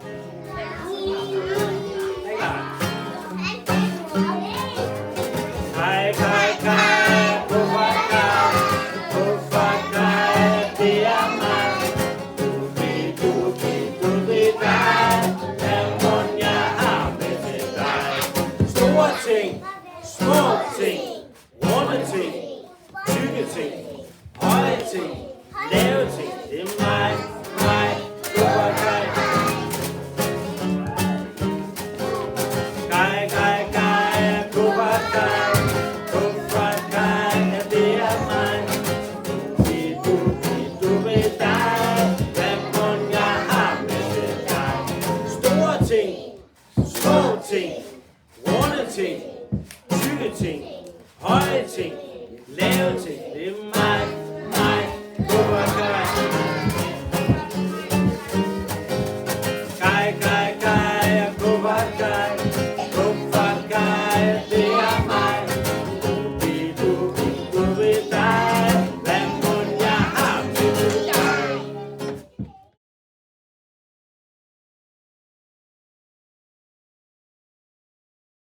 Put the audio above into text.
Kaj, kaj, kaj, hvorfor kaj, det er mig. Dubi, dig, er grund jeg har med til dig. Store ting, små ting, runde ting, tykke ting, høje ting, lave ting, det er